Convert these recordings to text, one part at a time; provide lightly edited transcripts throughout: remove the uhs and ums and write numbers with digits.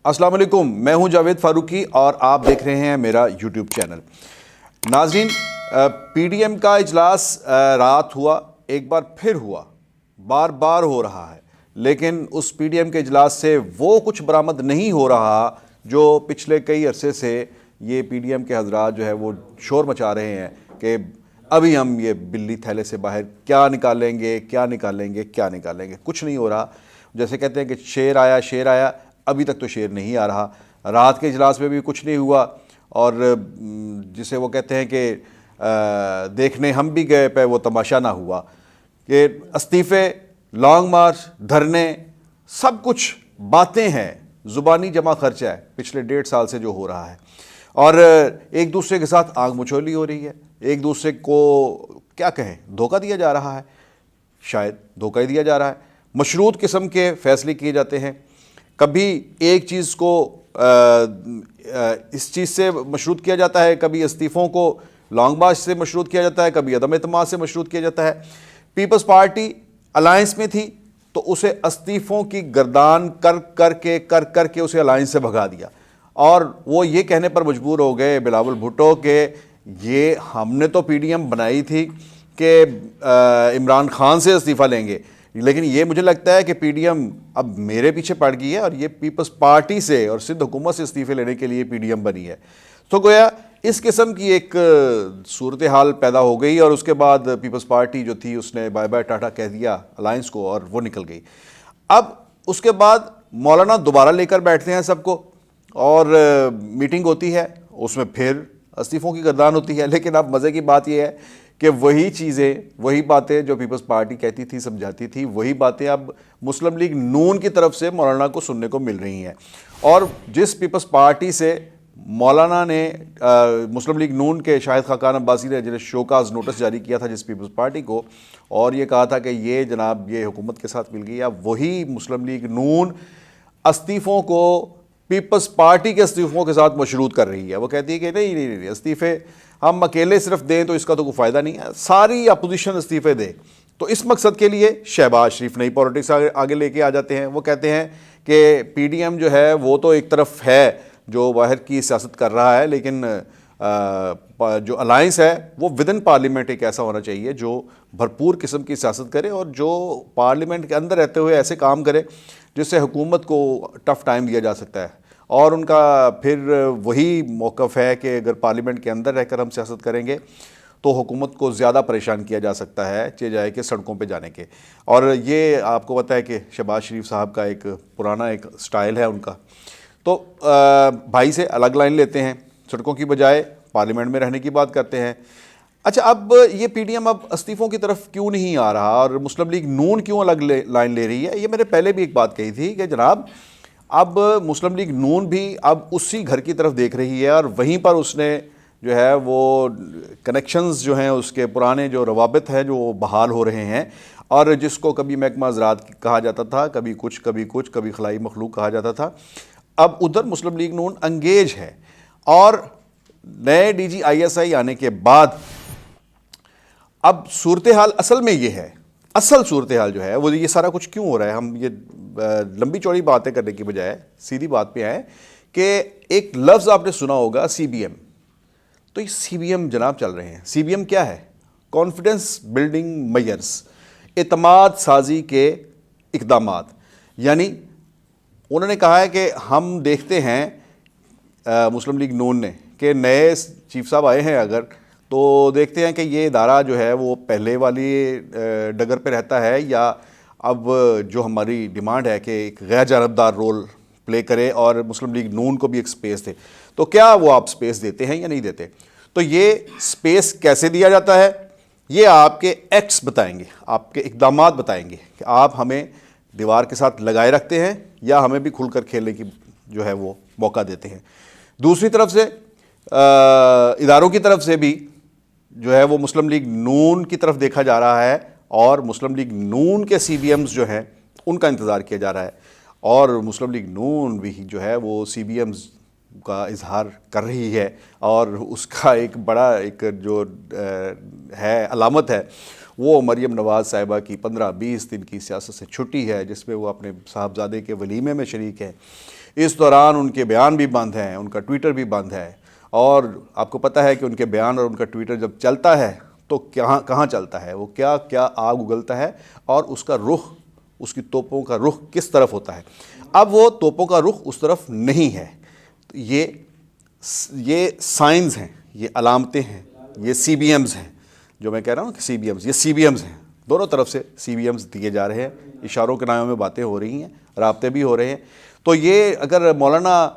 السلام علیکم، میں ہوں جاوید فاروقی اور آپ دیکھ رہے ہیں میرا یوٹیوب چینل۔ ناظرین، پی ڈی ایم کا اجلاس رات ہوا، ایک بار پھر ہوا، بار بار ہو رہا ہے، لیکن اس پی ڈی ایم کے اجلاس سے وہ کچھ برآمد نہیں ہو رہا جو پچھلے کئی عرصے سے یہ پی ڈی ایم کے حضرات جو ہے وہ شور مچا رہے ہیں کہ ابھی ہم یہ بلی تھیلے سے باہر کیا نکالیں گے، کیا نکالیں گے، کیا نکالیں گے۔ کچھ نہیں ہو رہا۔ جیسے کہتے ہیں کہ شیر آیا، ابھی تک تو شیر نہیں آ رہا۔ رات کے اجلاس میں بھی کچھ نہیں ہوا، اور جسے وہ کہتے ہیں کہ دیکھنے ہم بھی گئے پہ وہ تماشا نہ ہوا، کہ استعفے، لانگ مارچ، دھرنے، سب کچھ باتیں ہیں، زبانی جمع خرچہ ہے پچھلے 1.5 سال سے جو ہو رہا ہے، اور ایک دوسرے کے ساتھ آنکھ مچولی ہو رہی ہے، ایک دوسرے کو کیا کہیں، دھوکہ دیا جا رہا ہے، شاید دھوکہ ہی دیا جا رہا ہے۔ مشروط قسم کے فیصلے کیے جاتے ہیں، کبھی ایک چیز کو اس چیز سے مشروط کیا جاتا ہے، کبھی استعفوں کو لانگ مارچ سے مشروط کیا جاتا ہے، کبھی عدم اعتماد سے مشروط کیا جاتا ہے۔ پیپلز پارٹی الائنس میں تھی تو اسے استعفوں کی گردان کر کے اسے الائنس سے بھگا دیا، اور وہ یہ کہنے پر مجبور ہو گئے بلاول بھٹو کہ یہ ہم نے تو پی ڈی ایم بنائی تھی کہ عمران خان سے استعفیٰ لیں گے، لیکن یہ مجھے لگتا ہے کہ پی ڈی ایم اب میرے پیچھے پڑ گئی ہے اور یہ پیپلز پارٹی سے اور سندھ حکومت سے استعفے لینے کے لیے پی ڈی ایم بنی ہے۔ تو گویا اس قسم کی ایک صورتحال پیدا ہو گئی، اور اس کے بعد پیپلز پارٹی جو تھی اس نے بائے بائے ٹاٹا کہہ دیا الائنس کو، اور وہ نکل گئی۔ اب اس کے بعد مولانا دوبارہ لے کر بیٹھتے ہیں سب کو، اور میٹنگ ہوتی ہے، اس میں پھر استعفوں کی گردان ہوتی ہے، لیکن اب مزے کی بات یہ ہے کہ وہی چیزیں، وہی باتیں جو پیپلز پارٹی کہتی تھی، سمجھاتی تھی، وہی باتیں اب مسلم لیگ نون کی طرف سے مولانا کو سننے کو مل رہی ہیں۔ اور جس پیپلز پارٹی سے مولانا نے مسلم لیگ نون کے شاہد خاقان عباسی نے جنہیں شوکاز نوٹس جاری کیا تھا جس پیپلز پارٹی کو، اور یہ کہا تھا کہ یہ جناب یہ حکومت کے ساتھ مل گئی، اب وہی مسلم لیگ نون استعفوں کو پیپلز پارٹی کے استعفوں کے ساتھ مشروط کر رہی ہے۔ وہ کہتی ہے کہ نہیں، استعفے ہم اکیلے صرف دیں تو اس کا تو کوئی فائدہ نہیں ہے، ساری اپوزیشن استعفے دے۔ تو اس مقصد کے لیے شہباز شریف نئی پالیٹکس آگے لے کے آ جاتے ہیں۔ وہ کہتے ہیں کہ پی ڈی ایم جو ہے وہ تو ایک طرف ہے جو باہر کی سیاست کر رہا ہے، لیکن جو الائنس ہے وہ ودن پارلیمنٹ ایک ایسا ہونا چاہیے جو بھرپور قسم کی سیاست کرے، اور جو پارلیمنٹ کے اندر رہتے ہوئے ایسے کام کرے جس سے حکومت کو ٹف ٹائم دیا جا سکتا ہے۔ اور ان کا پھر وہی موقف ہے کہ اگر پارلیمنٹ کے اندر رہ کر ہم سیاست کریں گے تو حکومت کو زیادہ پریشان کیا جا سکتا ہے چاہے جائے کہ سڑکوں پہ جانے کے، اور یہ آپ کو پتہ ہے کہ شہباز شریف صاحب کا ایک پرانا ایک سٹائل ہے ان کا۔ تو بھائی سے الگ لائن لیتے ہیں، سڑکوں کی بجائے پارلیمنٹ میں رہنے کی بات کرتے ہیں۔ اچھا، اب یہ پی ڈی ایم اب استعفوں کی طرف کیوں نہیں آ رہا، اور مسلم لیگ نون کیوں الگ لائن لے رہی ہے؟ یہ میں نے پہلے بھی ایک بات کہی تھی کہ جناب اب مسلم لیگ نون بھی اب اسی گھر کی طرف دیکھ رہی ہے، اور وہیں پر اس نے جو ہے وہ کنیکشنز جو ہیں اس کے پرانے جو روابط ہیں جو بحال ہو رہے ہیں، اور جس کو کبھی محکمہ زراعت کہا جاتا تھا، کبھی کچھ کبھی خلائی مخلوق کہا جاتا تھا، اب ادھر مسلم لیگ نون انگیج ہے۔ اور نئے D G I S I آنے کے بعد اب صورتحال اصل میں یہ ہے، اصل صورتحال جو ہے وہ یہ سارا کچھ کیوں ہو رہا ہے، ہم یہ لمبی چوڑی باتیں کرنے کی بجائے سیدھی بات پہ آئیں کہ ایک لفظ آپ نے سنا ہوگا، سی بی ایم۔ تو یہ سی بی ایم جناب چل رہے ہیں۔ سی بی ایم کیا ہے؟ کانفیڈنس بلڈنگ میئرز، اعتماد سازی کے اقدامات۔ یعنی انہوں نے کہا ہے کہ ہم دیکھتے ہیں مسلم لیگ نون نے کہ نئے چیف صاحب آئے ہیں اگر، تو دیکھتے ہیں کہ یہ ادارہ جو ہے وہ پہلے والی ڈگر پہ رہتا ہے، یا اب جو ہماری ڈیمانڈ ہے کہ ایک غیر جانبدار رول پلے کرے اور مسلم لیگ نون کو بھی ایک سپیس دے، تو کیا وہ آپ سپیس دیتے ہیں یا نہیں دیتے؟ تو یہ سپیس کیسے دیا جاتا ہے، یہ آپ کے ایکٹس بتائیں گے، آپ کے اقدامات بتائیں گے کہ آپ ہمیں دیوار کے ساتھ لگائے رکھتے ہیں یا ہمیں بھی کھل کر کھیلنے کی جو ہے وہ موقع دیتے ہیں۔ دوسری طرف سے اداروں کی طرف سے بھی جو ہے وہ مسلم لیگ نون کی طرف دیکھا جا رہا ہے، اور مسلم لیگ نون کے سی بی ایمز جو ہیں ان کا انتظار کیا جا رہا ہے، اور مسلم لیگ نون بھی جو ہے وہ سی بی ایمز کا اظہار کر رہی ہے، اور اس کا ایک بڑا ایک جو ہے علامت ہے وہ مریم نواز صاحبہ کی 15-20 دن کی سیاست سے چھٹی ہے، جس میں وہ اپنے صاحبزادے کے ولیمے میں شریک ہے۔ اس دوران ان کے بیان بھی بند ہیں, ان کا ٹویٹر بھی بند ہے, اور آپ کو پتہ ہے کہ ان کے بیان اور ان کا ٹویٹر جب چلتا ہے تو کہاں چلتا ہے, وہ کیا کیا آگ اگلتا ہے, اور اس کا رخ, اس کی توپوں کا رخ کس طرف ہوتا ہے. اب وہ توپوں کا رخ اس طرف نہیں ہے. یہ سائنز ہیں, یہ علامتیں ہیں, یہ سی بی ایمز ہیں, جو میں کہہ رہا ہوں کہ سی بی ایمز, یہ سی بی ایمز ہیں, دونوں طرف سے سی بی ایمز دیے جا رہے ہیں, اشاروں کے ناموں میں باتیں ہو رہی ہیں, رابطے بھی ہو رہے ہیں. تو یہ اگر مولانا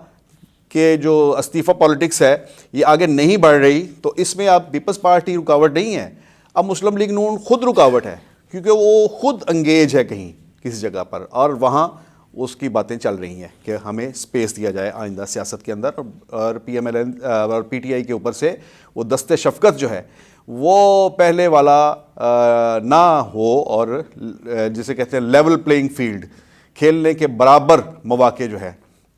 کہ جو استعفیٰ پالیٹکس ہے یہ آگے نہیں بڑھ رہی تو اس میں اب پیپلز پارٹی رکاوٹ نہیں ہے, اب مسلم لیگ نون خود رکاوٹ ہے, کیونکہ وہ خود انگیج ہے کہیں کسی جگہ پر, اور وہاں اس کی باتیں چل رہی ہیں کہ ہمیں سپیس دیا جائے آئندہ سیاست کے اندر, اور پی ایم ایل این اور پی ٹی آئی کے اوپر سے وہ دست شفقت جو ہے وہ پہلے والا نہ ہو, اور جسے کہتے ہیں لیول پلینگ فیلڈ, کھیلنے کے برابر مواقع جو ہے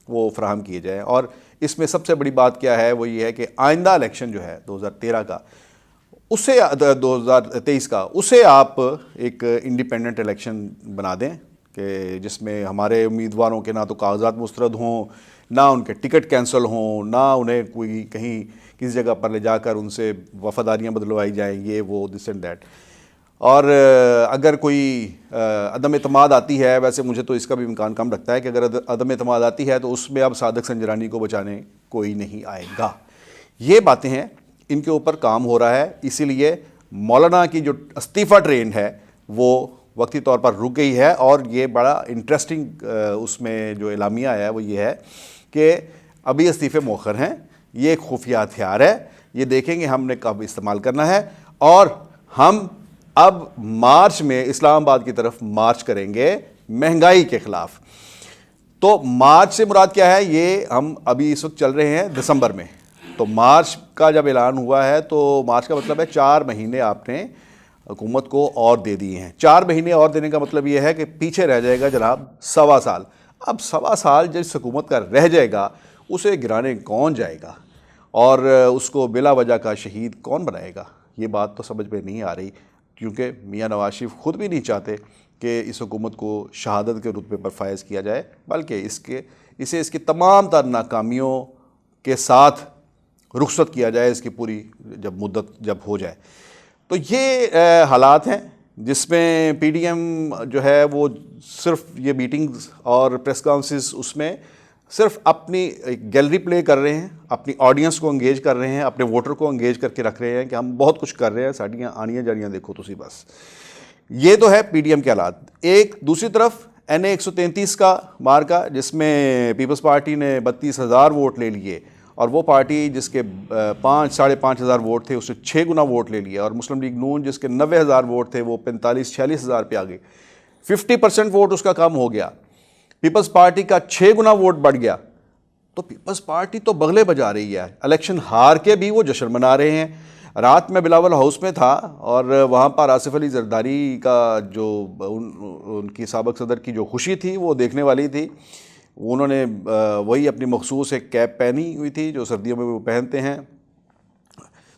وہ فراہم کیے جائیں. اور اس میں سب سے بڑی بات کیا ہے, وہ یہ ہے کہ آئندہ الیکشن جو ہے 2013 کا, اسے 2023 کا, اسے آپ ایک انڈیپینڈنٹ الیکشن بنا دیں کہ جس میں ہمارے امیدواروں کے نہ تو کاغذات مسترد ہوں, نہ ان کے ٹکٹ کینسل ہوں, نہ انہیں کوئی کہیں کسی جگہ پر لے جا کر ان سے وفاداریاں بدلوائی جائیں, یہ وہ دس اینڈ دیٹ. اور اگر کوئی عدم اعتماد آتی ہے, ویسے مجھے تو اس کا بھی امکان کم لگتا ہے کہ اگر عدم اعتماد آتی ہے تو اس میں اب صادق سنجرانی کو بچانے کوئی نہیں آئے گا. یہ باتیں ہیں, ان کے اوپر کام ہو رہا ہے. اسی لیے مولانا کی جو استعفیٰ ٹرین ہے وہ وقتی طور پر رک گئی ہے, اور یہ بڑا انٹرسٹنگ اس میں جو اعلامیہ آیا ہے وہ یہ ہے کہ ابھی استعفے مؤخر ہیں, یہ ایک خفیہ ہتھیار ہے, یہ دیکھیں گے ہم نے کب استعمال کرنا ہے, اور ہم اب مارچ میں اسلام آباد کی طرف مارچ کریں گے مہنگائی کے خلاف. تو مارچ سے مراد کیا ہے, یہ ہم ابھی اس وقت چل رہے ہیں دسمبر میں, تو مارچ کا جب اعلان ہوا ہے تو مارچ کا مطلب ہے 4 مہینے آپ نے حکومت کو اور دے دیے ہیں. 4 مہینے اور دینے کا مطلب یہ ہے کہ پیچھے رہ جائے گا جناب 1.25 سال. اب 1.25 سال جس حکومت کا رہ جائے گا اسے گرانے کون جائے گا, اور اس کو بلا وجہ کا شہید کون بنائے گا, یہ بات تو سمجھ میں نہیں آ رہی, کیونکہ میاں نواز شریف خود بھی نہیں چاہتے کہ اس حکومت کو شہادت کے رتبے پر فائز کیا جائے, بلکہ اسے اس کی تمام تر ناکامیوں کے ساتھ رخصت کیا جائے, اس کی پوری جب مدت جب ہو جائے. تو یہ حالات ہیں جس میں پی ڈی ایم جو ہے وہ صرف یہ میٹنگز اور پریس کانفرنس اس میں صرف اپنی گیلری پلے کر رہے ہیں, اپنی آڈینس کو انگیج کر رہے ہیں, اپنے ووٹر کو انگیج کر کے رکھ رہے ہیں کہ ہم بہت کچھ کر رہے ہیں, ساڑیاں آنیاں جاریاں دیکھو تسی بس. یہ تو ہے پی ڈی ایم کے حالات. ایک دوسری طرف این اے 133 کا مارکا, جس میں پیپلز پارٹی نے 32,000 ووٹ لے لیے, اور وہ پارٹی جس کے 5,000 سے 5,500 ووٹ تھے اس نے 6 گنا ووٹ لے لیا, اور مسلم لیگ نون جس کے 90,000 ووٹ تھے وہ 45,000-46,000 پہ آ گئی. 50% ووٹ اس کا کم ہو گیا. پیپلز پارٹی کا 6 گنا ووٹ بڑھ گیا. تو پیپلز پارٹی تو بغلے بجا رہی ہے, الیکشن ہار کے بھی وہ جشن منا رہے ہیں. رات میں بلاول ہاؤس میں تھا, اور وہاں پر آصف علی زرداری کا جو ان کی سابق صدر کی جو خوشی تھی وہ دیکھنے والی تھی. انہوں نے وہی اپنی مخصوص ایک کیپ پہنی ہوئی تھی جو سردیوں میں وہ پہنتے ہیں,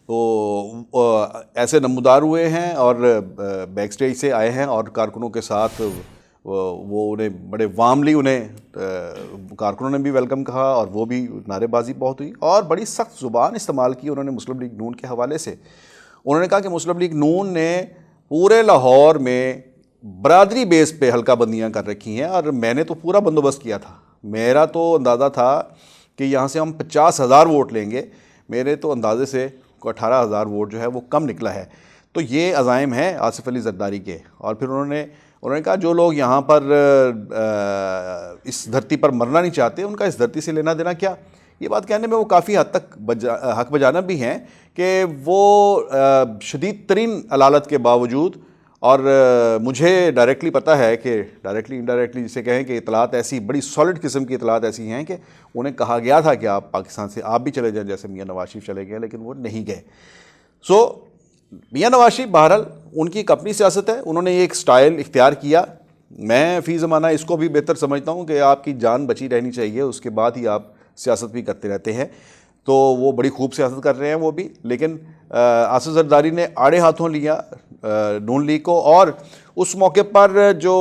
تو ایسے نمودار ہوئے ہیں اور بیک سٹیج سے آئے ہیں, اور کارکنوں کے ساتھ وہ انہیں بڑے وارملی انہیں کارکنوں نے بھی ویلکم کہا, اور وہ بھی نعرے بازی بہت ہوئی, اور بڑی سخت زبان استعمال کی انہوں نے مسلم لیگ نون کے حوالے سے. انہوں نے کہا کہ مسلم لیگ نون نے پورے لاہور میں برادری بیس پہ حلقہ بندیاں کر رکھی ہیں, اور میں نے تو پورا بندوبست کیا تھا. میرا تو اندازہ تھا کہ یہاں سے ہم 50,000 ووٹ لیں گے, میرے تو اندازے سے 18,000 ووٹ جو ہے وہ کم نکلا ہے. تو یہ عزائم ہیں آصف علی زرداری کے. اور پھر انہوں نے کہا جو لوگ یہاں پر اس دھرتی پر مرنا نہیں چاہتے ان کا اس دھرتی سے لینا دینا کیا. یہ بات کہنے میں وہ کافی حد تک حق بجانب بھی ہیں کہ وہ شدید ترین علالت کے باوجود, اور مجھے ڈائریکٹلی پتہ ہے کہ ڈائریکٹلی انڈائریکٹلی جسے کہیں کہ اطلاعات ایسی بڑی سالڈ قسم کی اطلاعات ایسی ہیں کہ انہیں کہا گیا تھا کہ آپ پاکستان سے آپ بھی چلے جائیں, جیسے میاں نواز شریف چلے گئے, لیکن وہ نہیں گئے. سو میاں نواز شریف بہرحال ان کی ایک اپنی سیاست ہے, انہوں نے ایک سٹائل اختیار کیا. میں فی زمانہ اس کو بھی بہتر سمجھتا ہوں کہ آپ کی جان بچی رہنی چاہیے, اس کے بعد ہی آپ سیاست بھی کرتے رہتے ہیں. تو وہ بڑی خوب سیاست کر رہے ہیں وہ بھی, لیکن آصف زرداری نے آڑے ہاتھوں لیا نون لیگ کو. اور اس موقع پر جو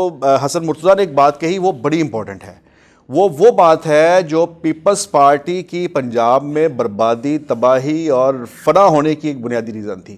حسن مرتضیٰ نے ایک بات کہی وہ بڑی امپورٹنٹ ہے. وہ بات ہے جو پیپلز پارٹی کی پنجاب میں بربادی، تباہی اور فنا ہونے کی ایک بنیادی ریزن تھی.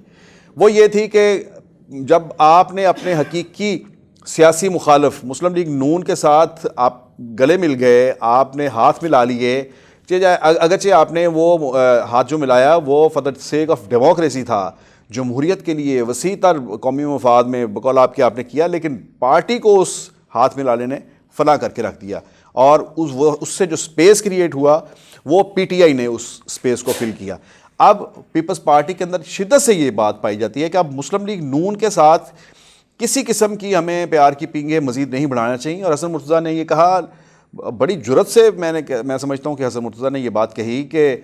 وہ یہ تھی کہ جب آپ نے اپنے حقیقی سیاسی مخالف مسلم لیگ نون کے ساتھ آپ گلے مل گئے، آپ نے ہاتھ ملا لیے، اگرچہ آپ نے وہ ہاتھ جو ملایا وہ for the sake of democracy تھا، جمہوریت کے لیے وسیع تر قومی مفاد میں بقول آپ کے آپ نے کیا، لیکن پارٹی کو اس ہاتھ ملانے نے فنا کر کے رکھ دیا، اور اس سے جو سپیس کریٹ ہوا وہ پی ٹی آئی نے اس سپیس کو فل کیا. اب پیپلز پارٹی کے اندر شدت سے یہ بات پائی جاتی ہے کہ اب مسلم لیگ نون کے ساتھ کسی قسم کی ہمیں پیار کی پینگیں مزید نہیں بڑھانا چاہیے. اور حسن مرتضیٰ نے یہ کہا بڑی جرت سے، میں سمجھتا ہوں کہ حسن مرتضیٰ نے یہ بات کہی کہ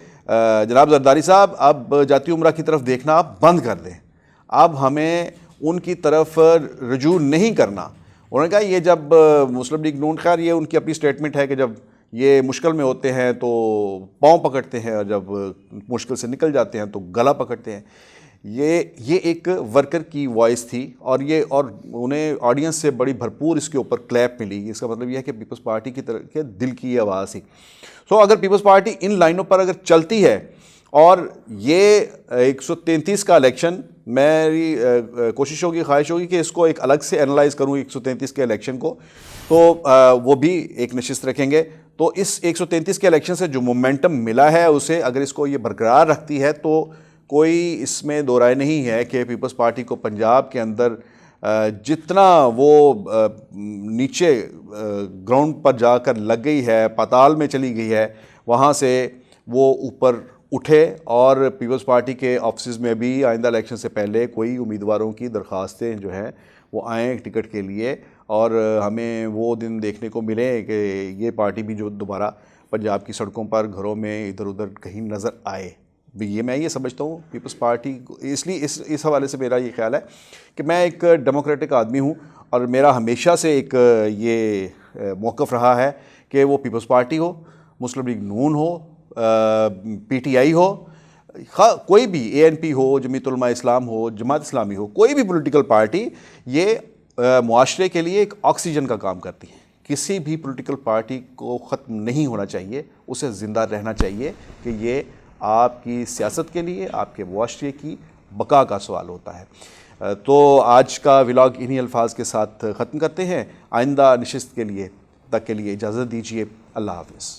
جناب زرداری صاحب اب جاتی عمرہ کی طرف دیکھنا آپ بند کر دیں، اب ہمیں ان کی طرف رجوع نہیں کرنا. انہوں نے کہا یہ جب مسلم لیگ نون، خیر یہ ان کی اپنی سٹیٹمنٹ ہے کہ جب یہ مشکل میں ہوتے ہیں تو پاؤں پکڑتے ہیں اور جب مشکل سے نکل جاتے ہیں تو گلا پکڑتے ہیں. یہ ایک ورکر کی وائس تھی، اور انہیں آڈینس سے بڑی بھرپور اس کے اوپر کلیپ ملی. اس کا مطلب یہ ہے کہ پیپلز پارٹی کی طرف کے دل کی یہ آواز تھی. سو اگر پیپلز پارٹی ان لائنوں پر اگر چلتی ہے، اور یہ 133 کا الیکشن، میری کوشش ہوگی، خواہش ہوگی کہ اس کو ایک الگ سے انالائز کروں 133 کے الیکشن کو، تو وہ بھی ایک نشست رکھیں گے. تو اس 133 کے الیکشن سے جو مومنٹم ملا ہے اسے اگر اس کو یہ برقرار رکھتی ہے تو کوئی اس میں دو رائے نہیں ہے کہ پیپلز پارٹی کو پنجاب کے اندر جتنا وہ نیچے گراؤنڈ پر جا کر لگ گئی ہے، پاتال میں چلی گئی ہے، وہاں سے وہ اوپر اٹھے. اور پیپلز پارٹی کے آفسز میں بھی آئندہ الیکشن سے پہلے کوئی امیدواروں کی درخواستیں جو ہیں وہ آئیں ٹکٹ کے لیے، اور ہمیں وہ دن دیکھنے کو ملے کہ یہ پارٹی بھی جو دوبارہ پنجاب کی سڑکوں پر، گھروں میں ادھر ادھر کہیں نظر آئے. میں یہ سمجھتا ہوں پیپلز پارٹی کو، اس لیے اس حوالے سے میرا یہ خیال ہے کہ میں ایک ڈیموکریٹک آدمی ہوں، اور میرا ہمیشہ سے ایک یہ موقف رہا ہے کہ وہ پیپلز پارٹی ہو، مسلم لیگ نون ہو، پی ٹی آئی ہو، کوئی بھی اے این پی ہو، جمعیت علماء اسلام ہو، جماعت اسلامی ہو، کوئی بھی پولیٹیکل پارٹی، یہ معاشرے کے لیے ایک آکسیجن کا کام کرتی ہے. کسی بھی پولیٹیکل پارٹی کو ختم نہیں ہونا چاہیے، اسے زندہ رہنا چاہیے، کہ یہ آپ کی سیاست کے لیے، آپ کے معاشرے کی بقا کا سوال ہوتا ہے. تو آج کا ولاگ انہی الفاظ کے ساتھ ختم کرتے ہیں. آئندہ نشست کے لیے تک کے لیے اجازت دیجیے. اللہ حافظ.